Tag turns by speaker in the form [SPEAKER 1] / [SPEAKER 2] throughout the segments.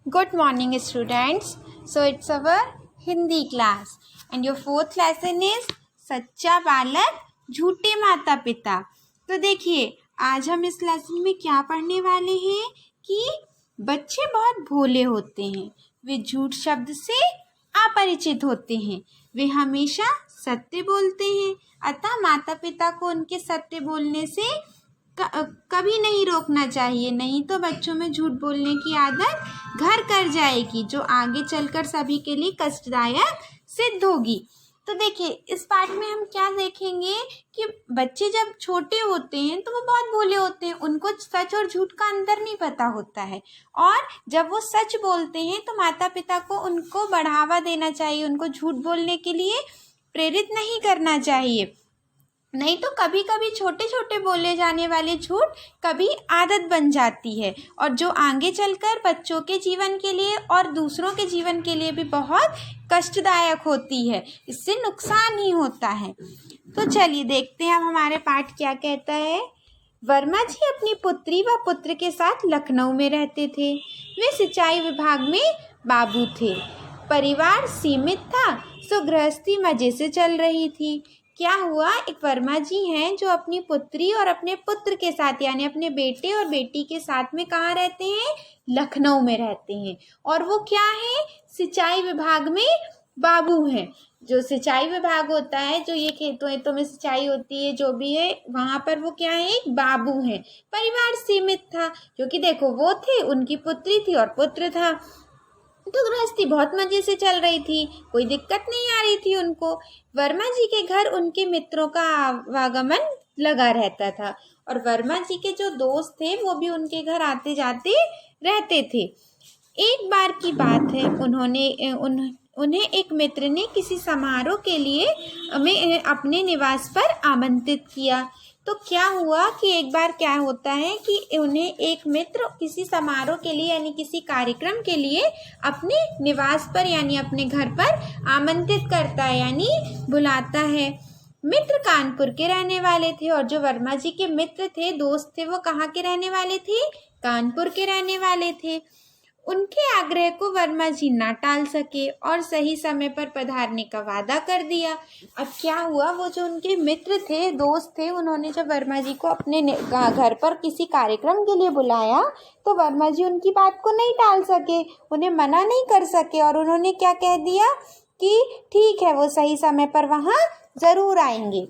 [SPEAKER 1] Good morning, students. So it's our Hindi class, and your fourth lesson is सच्चा बालक झूठे माता पिता। तो देखिए आज हम इस लेसन में क्या पढ़ने वाले हैं कि बच्चे बहुत भोले होते हैं, वे झूठ शब्द से अपरिचित होते हैं, वे हमेशा सत्य बोलते हैं। अतः माता पिता को उनके सत्य बोलने से कभी नहीं रोकना चाहिए, नहीं तो बच्चों में झूठ बोलने की आदत घर कर जाएगी, जो आगे चलकर सभी के लिए कष्टदायक सिद्ध होगी। तो देखिए इस पाठ में हम क्या देखेंगे कि बच्चे जब छोटे होते हैं तो वो बहुत भोले होते हैं, उनको सच और झूठ का अंतर नहीं पता होता है, और जब वो सच बोलते हैं तो माता पिता को उनको बढ़ावा देना चाहिए, उनको झूठ बोलने के लिए प्रेरित नहीं करना चाहिए, नहीं तो कभी कभी छोटे छोटे बोले जाने वाले झूठ कभी आदत बन जाती है, और जो आगे चलकर बच्चों के जीवन के लिए और दूसरों के जीवन के लिए भी बहुत कष्टदायक होती है, इससे नुकसान ही होता है। तो चलिए देखते हैं अब हमारे पाठ क्या कहता है। वर्मा जी अपनी पुत्री व पुत्र के साथ लखनऊ में रहते थे। वे सिंचाई विभाग में बाबू थे। परिवार सीमित था, सो गृहस्थी मजे से चल रही थी। क्या हुआ, एक वर्मा जी हैं जो अपनी पुत्री और अपने पुत्र के साथ यानी अपने बेटे और बेटी के साथ में कहाँ रहते हैं, लखनऊ में रहते हैं, और वो क्या है, सिंचाई विभाग में बाबू हैं। जो सिंचाई विभाग होता है, जो ये खेतों में सिंचाई होती है, जो भी है वहाँ पर वो क्या है, एक बाबू हैं। परिवार सीमित था क्योंकि देखो वो थे, उनकी पुत्री थी और पुत्र था, तो गृहस्थी बहुत मजे से चल रही थी, कोई दिक्कत नहीं आ रही थी उनको। वर्मा जी के घर उनके मित्रों का आवागमन लगा रहता था, और वर्मा जी के जो दोस्त थे वो भी उनके घर आते जाते रहते थे। एक बार की बात है, उन्हें एक मित्र ने किसी समारोह के लिए अपने निवास पर आमंत्रित किया। तो क्या हुआ कि एक बार क्या होता है कि उन्हें एक मित्र किसी समारोह के लिए यानी किसी कार्यक्रम के लिए अपने निवास पर यानी अपने घर पर आमंत्रित करता है यानी बुलाता है। मित्र कानपुर के रहने वाले थे, और जो वर्मा जी के मित्र थे, दोस्त थे, वो कहाँ के रहने वाले थे, कानपुर के रहने वाले थे। उनके आग्रह को वर्मा जी ना टाल सके और सही समय पर पधारने का वादा कर दिया। अब क्या हुआ, वो जो उनके मित्र थे, दोस्त थे, उन्होंने जब वर्मा जी को अपने घर पर किसी कार्यक्रम के लिए बुलाया तो वर्मा जी उनकी बात को नहीं टाल सके, उन्हें मना नहीं कर सके, और उन्होंने क्या कह दिया कि ठीक है, वो सही समय पर वहाँ ज़रूर आएंगे।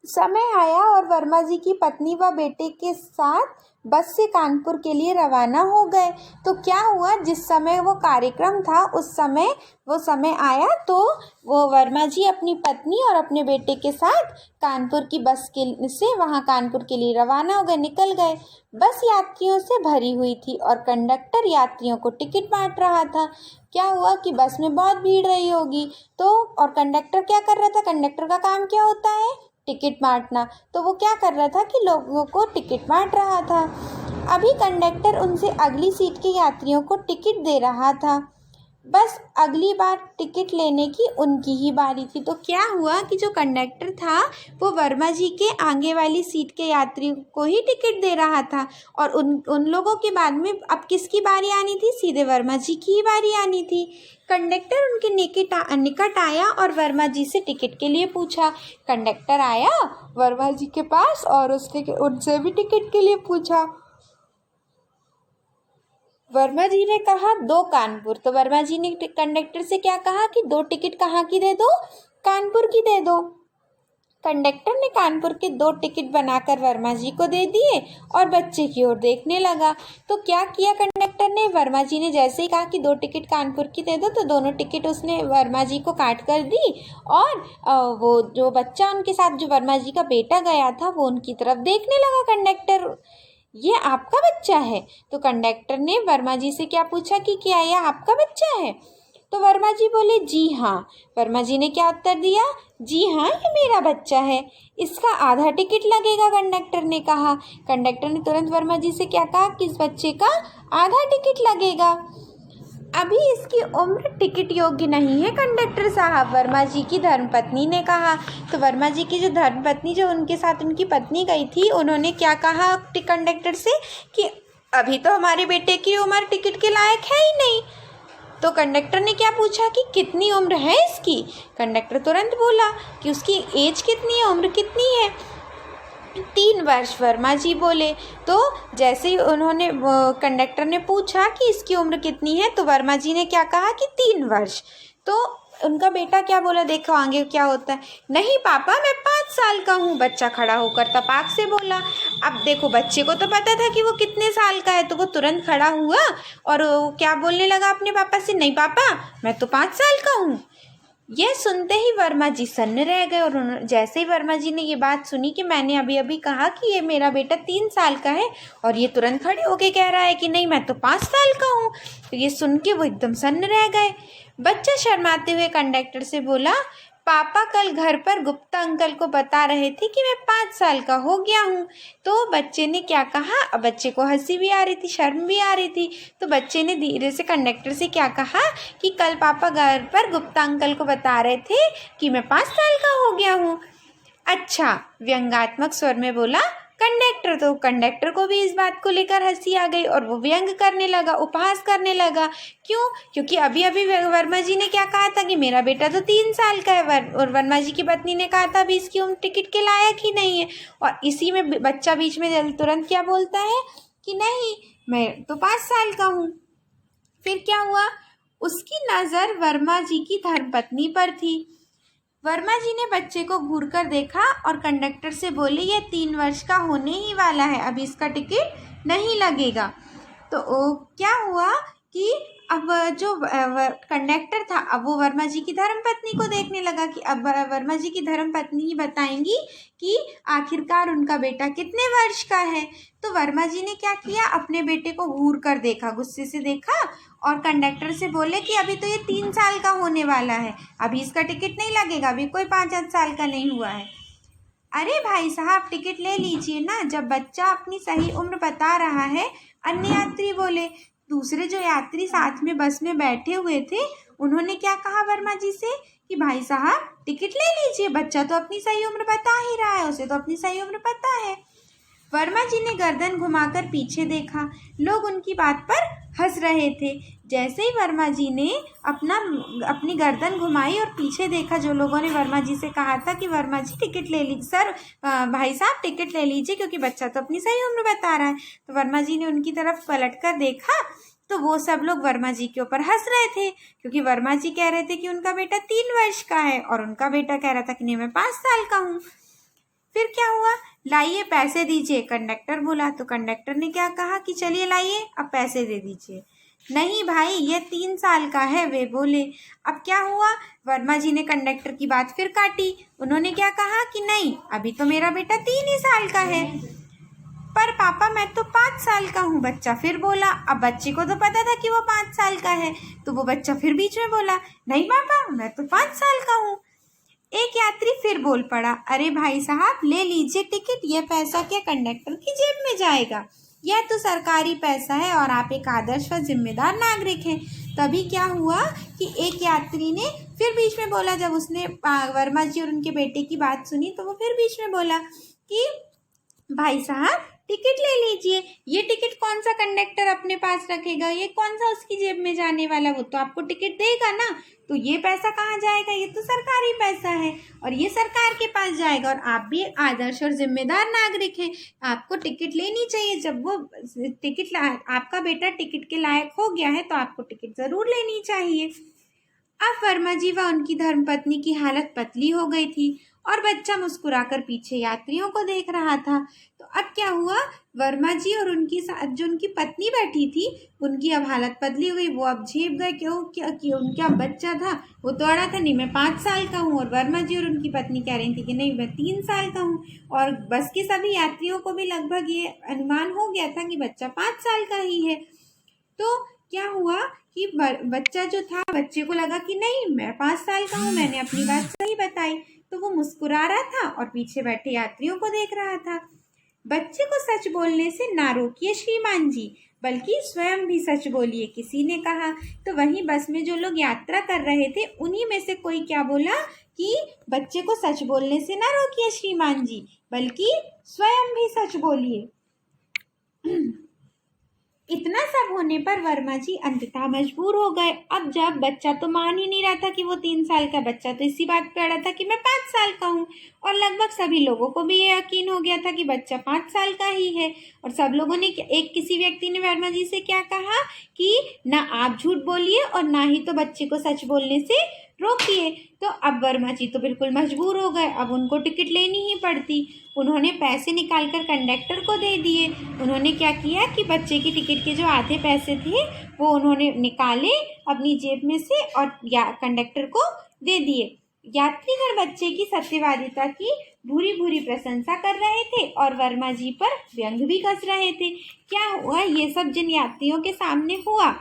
[SPEAKER 1] समय आया और वर्मा जी की पत्नी व बेटे के साथ बस से कानपुर के लिए रवाना हो गए। तो क्या हुआ, जिस समय वो कार्यक्रम था उस समय वो समय आया तो वो वर्मा जी अपनी पत्नी और अपने बेटे के साथ कानपुर की बस के से वहाँ कानपुर के लिए रवाना हो गए, निकल गए। बस यात्रियों से भरी हुई थी और कंडक्टर यात्रियों को टिकट बांट रहा था। क्या हुआ कि बस में बहुत भीड़ रही होगी, तो और कंडक्टर क्या कर रहा था, कंडक्टर का काम क्या होता है, टिकट बांटना। तो वो क्या कर रहा था कि लोगों को टिकट बांट रहा था। अभी कंडक्टर उनसे अगली सीट के यात्रियों को टिकट दे रहा था, बस अगली बार टिकट लेने की उनकी ही बारी थी। तो क्या हुआ कि जो कंडक्टर था वो वर्मा जी के आगे वाली सीट के यात्रियों को ही टिकट दे रहा था, और उन लोगों के बाद में अब किसकी बारी आनी थी, सीधे वर्मा जी की ही बारी आनी थी। कंडक्टर उनके निकट आया और वर्मा जी से टिकट के लिए पूछा। कंडक्टर आया वर्मा जी के पास और उसने उनसे भी टिकट के लिए पूछा। वर्मा जी ने कहा 2 कानपुर। तो वर्मा जी ने कंडक्टर से क्या कहा कि 2 टिकट कहाँ की दे दो, कानपुर की दे दो। कंडक्टर ने कानपुर के 2 टिकट बनाकर वर्मा जी को दे दिए और बच्चे की ओर देखने लगा। तो क्या किया कंडक्टर ने, वर्मा जी ने जैसे ही कहा कि 2 टिकट कानपुर की दे दो, तो दोनों टिकट उसने वर्मा जी को काट कर दी, और वो जो बच्चा उनके साथ जो वर्मा जी का बेटा गया था वो उनकी तरफ देखने लगा। कंडक्टर, ये आपका बच्चा है? तो कंडक्टर ने वर्मा जी से क्या पूछा कि क्या यह आपका बच्चा है? तो वर्मा जी बोले जी हाँ। वर्मा जी ने क्या उत्तर दिया, जी हाँ ये मेरा बच्चा है, इसका आधा टिकट लगेगा, कंडक्टर ने कहा। कंडक्टर ने तुरंत वर्मा जी से क्या कहा कि इस बच्चे का आधा टिकट लगेगा, अभी इसकी उम्र टिकट योग्य नहीं है कंडक्टर साहब, वर्मा जी की धर्मपत्नी ने कहा। तो वर्मा जी की जो धर्मपत्नी, जो उनके साथ उनकी पत्नी गई थी, उन्होंने क्या कहा कंडक्टर से कि अभी तो हमारे बेटे की उम्र टिकट के लायक है ही नहीं। तो कंडक्टर ने क्या पूछा कि कितनी उम्र है इसकी। कंडक्टर तुरंत बोला कि उसकी एज कितनी है, उम्र कितनी है। 3 वर्ष, वर्मा जी बोले। तो जैसे ही उन्होंने कंडक्टर ने पूछा कि इसकी उम्र कितनी है, तो वर्मा जी ने क्या कहा कि 3 वर्ष। तो उनका बेटा क्या बोला, देखो आगे क्या होता है। नहीं पापा, मैं 5 साल का हूँ, बच्चा खड़ा होकर तपाक से बोला। अब देखो बच्चे को तो पता था कि वो कितने साल का है, तो वो तुरंत खड़ा हुआ और वो क्या बोलने लगा अपने पापा से, नहीं पापा मैं तो 5 साल का हूँ। यह सुनते ही वर्मा जी सन्न रह गए। और जैसे ही वर्मा जी ने ये बात सुनी कि मैंने अभी अभी कहा कि ये मेरा बेटा 3 साल का है और ये तुरंत खड़े होके कह रहा है कि नहीं मैं तो 5 साल का हूँ, तो ये सुन के वो एकदम सन्न रह गए। बच्चा शर्माते हुए कंडक्टर से बोला, पापा कल घर पर गुप्ता अंकल को बता रहे थे कि मैं 5 साल का हो गया हूँ। तो बच्चे ने क्या कहा, अब बच्चे को हंसी भी आ रही थी, शर्म भी आ रही थी। तो बच्चे ने धीरे से कंडक्टर से क्या कहा कि कल पापा घर पर गुप्ता अंकल को बता रहे थे कि मैं 5 साल का हो गया हूँ। अच्छा, व्यंग्यात्मक स्वर में बोला कंडक्टर। तो कंडक्टर को भी इस बात को लेकर हंसी आ गई और वो व्यंग करने लगा, उपहास करने लगा। क्यों? क्योंकि अभी अभी वर्मा जी ने क्या कहा था कि मेरा बेटा तो 3 साल का है, और वर्मा जी की पत्नी ने कहा था अभी इसकी उम्र टिकट के लायक ही नहीं है। और इसी में बच्चा बीच में तुरंत क्या बोलता है कि नहीं मैं तो 5 साल का हूँ। फिर क्या हुआ, उसकी नज़र वर्मा जी की धर्मपत्नी पर थी। वर्मा जी ने बच्चे को घूरकर देखा और कंडक्टर से बोले, ये 3 वर्ष का होने ही वाला है, अभी इसका टिकट नहीं लगेगा। तो क्या हुआ कि अब जो कंडक्टर था, अब वो वर्मा जी की धर्मपत्नी को देखने लगा कि अब वर्मा जी की धर्मपत्नी ही बताएंगी कि आखिरकार उनका बेटा कितने वर्ष का है। तो वर्मा जी ने क्या किया, अपने बेटे को घूर कर देखा, गुस्से से देखा और कंडक्टर से बोले कि अभी तो ये 3 साल का होने वाला है, अभी इसका टिकट नहीं लगेगा, अभी कोई 5 साल का नहीं हुआ है। अरे भाई साहब टिकट ले लीजिए ना, जब बच्चा अपनी सही उम्र बता रहा है। अन्य यात्री बोले। दूसरे जो यात्री साथ में बस में बैठे हुए थे, उन्होंने क्या कहा वर्मा जी से कि भाई साहब टिकट ले लीजिए, बच्चा तो अपनी सही उम्र बता ही रहा है, उसे तो अपनी सही उम्र पता है। वर्मा जी ने गर्दन घुमाकर पीछे देखा, लोग उनकी बात पर हंस रहे थे। जैसे ही वर्मा जी ने अपनी गर्दन घुमाई और पीछे देखा, जो लोगों ने वर्मा जी से कहा था कि वर्मा जी टिकट ले लीजिए, सर भाई साहब टिकट ले लीजिए क्योंकि बच्चा तो अपनी सही उम्र बता रहा है। तो वर्मा जी ने उनकी तरफ पलट कर देखा तो वो सब लोग वर्मा जी के ऊपर हंस रहे थे, क्योंकि वर्मा जी कह रहे थे कि उनका बेटा 3 वर्ष का है और उनका बेटा कह रहा था कि नहीं मैं 5 साल का हूँ। फिर क्या हुआ, लाइए पैसे दीजिए, कंडक्टर बोला। तो कंडक्टर ने क्या कहा कि चलिए लाइए, अब पैसे दे दीजिए। नहीं भाई ये 3 साल का है, वे बोले। अब क्या हुआ, वर्मा जी ने कंडक्टर की बात फिर काटी। उन्होंने क्या कहा कि नहीं अभी तो मेरा बेटा 3 ही साल का है। पर पापा मैं तो 5 साल का हूँ, बच्चा फिर बोला। अब बच्चे को तो पता था कि वो 5 साल का है, तो वो बच्चा फिर बीच में बोला, नहीं पापा मैं तो 5 साल का हूँ। एक यात्री फिर बोल पड़ा, अरे भाई साहब ले लीजिए टिकट, यह पैसा क्या कंडक्टर की जेब में जाएगा, यह तो सरकारी पैसा है और आप एक आदर्श व जिम्मेदार नागरिक हैं। तभी क्या हुआ कि एक यात्री ने फिर बीच में बोला, जब उसने वर्मा जी और उनके बेटे की बात सुनी तो वो फिर बीच में बोला कि भाई साहब टिकट ले लीजिए, ये टिकट कौन सा कंडक्टर अपने पास रखेगा, ये कौन सा उसकी जेब में जाने वाला, वो तो आपको टिकट देगा ना, तो ये पैसा कहाँ जाएगा, ये तो सरकारी पैसा है और ये सरकार के पास जाएगा। और आप भी एक आदर्श और जिम्मेदार नागरिक हैं, आपको टिकट लेनी चाहिए। जब वो टिकट आपका बेटा टिकट के लायक हो गया है तो आपको टिकट ज़रूर लेनी चाहिए। अब वर्मा जी व उनकी धर्मपत्नी की हालत पतली हो गई थी और बच्चा मुस्कुराकर पीछे यात्रियों को देख रहा था। तो अब क्या हुआ, वर्मा जी और उनकी साथ जो उनकी पत्नी बैठी थी, उनकी अब हालत पतली हो गई। वो अब झेप गए, क्यों कि उनका बच्चा था वो तो अड़ा था, नहीं मैं 5 साल का हूँ, और वर्मा जी और उनकी पत्नी कह रही थी कि नहीं मैं 3 साल का हूँ। और बस के सभी यात्रियों को भी लगभग ये अनुमान हो गया था कि बच्चा 5 साल का ही है। तो क्या हुआ कि बच्चा जो था, बच्चे को लगा कि नहीं मैं 5 साल का हूँ, मैंने अपनी बात सही बताई। तो वो मुस्कुरा रहा था और पीछे बैठे यात्रियों को देख रहा था। बच्चे को सच बोलने से ना रोकिए श्रीमान जी, बल्कि स्वयं भी सच बोलिए, किसी ने कहा। तो वहीं बस में जो लोग यात्रा कर रहे थे, उन्हीं में से कोई क्या बोला कि बच्चे को सच बोलने से ना रोकिए श्रीमान जी, बल्कि स्वयं भी सच बोलिए। इतना सब होने पर वर्मा जी अंततः मजबूर हो गए। अब जब बच्चा तो मान ही नहीं रहा था कि वो 3 साल का बच्चा तो इसी बात पे अड़ा था कि मैं 5 साल का हूँ, और लगभग सभी लोगों को भी ये यकीन हो गया था कि बच्चा 5 साल का ही है। और सब लोगों ने किसी व्यक्ति ने वर्मा जी से क्या कहा कि ना आप झूठ बोलिए और ना ही तो बच्चे को सच बोलने से रोकिए। तो अब वर्मा जी तो बिल्कुल मजबूर हो गए, अब उनको टिकट लेनी ही पड़ती। उन्होंने पैसे निकालकर कंडक्टर को दे दिए। उन्होंने क्या किया कि बच्चे की टिकट के जो आधे पैसे थे वो उन्होंने निकाले अपनी जेब में से और कंडक्टर को दे दिए। यात्रीगण बच्चे की सत्यवादिता की भूरी भूरी प्रशंसा कर रहे थे और वर्मा जी पर व्यंग भी कस रहे थे। क्या हुआ, ये सब जिन यात्रियों के सामने हुआ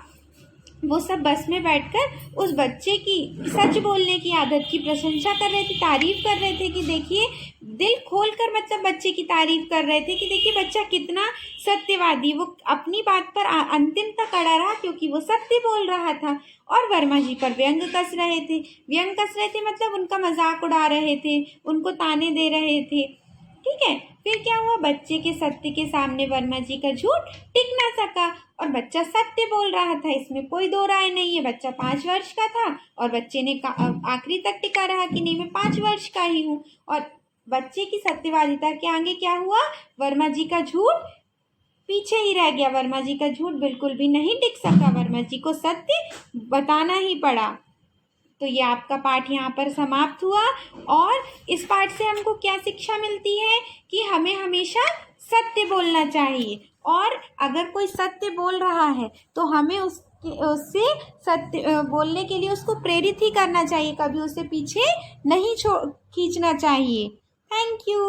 [SPEAKER 1] वो सब बस में बैठकर उस बच्चे की सच बोलने की आदत की प्रशंसा कर रहे थे, तारीफ कर रहे थे कि देखिए, दिल खोलकर मतलब बच्चे की तारीफ कर रहे थे कि देखिए बच्चा कितना सत्यवादी, वो अपनी बात पर अंतिम तक अड़ा रहा क्योंकि वो सत्य बोल रहा था। और वर्मा जी पर व्यंग कस रहे थे मतलब उनका मजाक उड़ा रहे थे, उनको ताने दे रहे थे। ठीक है, फिर क्या हुआ, बच्चे के सत्य के सामने वर्मा जी का झूठ टिक ना सका और बच्चा सत्य बोल रहा था, इसमें कोई दो राय नहीं है। बच्चा 5 वर्ष का था और बच्चे ने आखिरी तक टिका रहा कि नहीं मैं 5 वर्ष का ही हूँ। और बच्चे की सत्यवादिता के आगे क्या हुआ, वर्मा जी का झूठ पीछे ही रह गया। वर्मा जी का झूठ बिल्कुल भी नहीं टिक सका, वर्मा जी को सत्य बताना ही पड़ा। तो ये आपका पाठ यहाँ पर समाप्त हुआ। और इस पाठ से हमको क्या शिक्षा मिलती है कि हमें हमेशा सत्य बोलना चाहिए, और अगर कोई सत्य बोल रहा है तो हमें उससे सत्य बोलने के लिए उसको प्रेरित ही करना चाहिए, कभी उसे पीछे नहीं खींचना चाहिए। Thank you.